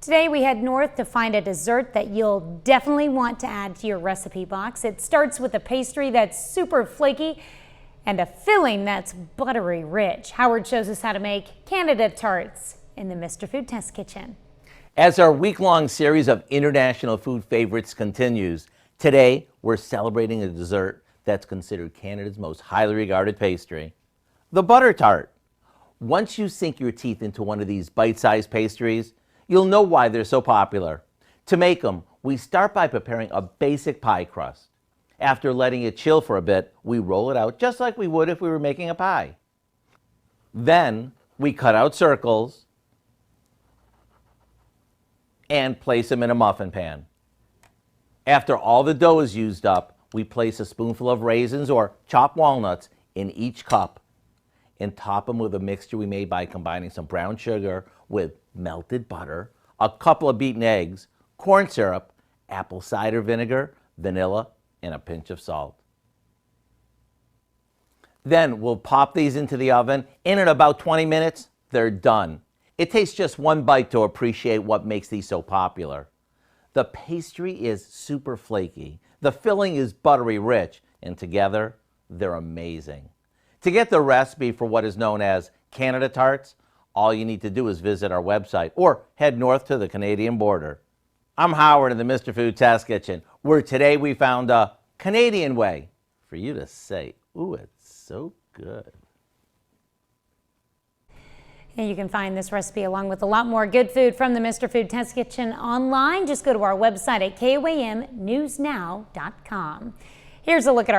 Today we head north to find a dessert that you'll definitely want to add to your recipe box. It starts with a pastry that's super flaky and a filling that's buttery rich. Howard shows us how to make Canada Tarts in the Mr. Food Test Kitchen. As our week-long series of international food favorites continues, today we're celebrating a dessert that's considered Canada's most highly regarded pastry, the butter tart. Once you sink your teeth into one of these bite-sized pastries, you'll know why they're so popular. To make them, we start by preparing a basic pie crust. After letting it chill for a bit, we roll it out just like we would if we were making a pie. Then we cut out circles and place them in a muffin pan. After all the dough is used up, we place a spoonful of raisins or chopped walnuts in each cup and top them with a mixture we made by combining some brown sugar with melted butter, a couple of beaten eggs, corn syrup, apple cider vinegar, vanilla, and a pinch of salt. Then we'll pop these into the oven. In about 20 minutes, they're done. It takes just one bite to appreciate what makes these so popular. The pastry is super flaky. The filling is buttery rich, and together, they're amazing. To get the recipe for what is known as Canada Tarts, all you need to do is visit our website or head north to the Canadian border. I'm Howard in the Mr. Food Test Kitchen, where today we found a Canadian way for you to say, ooh, it's so good. And you can find this recipe along with a lot more good food from the Mr. Food Test Kitchen online. Just go to our website at KOAMnewsnow.com. Here's a look at our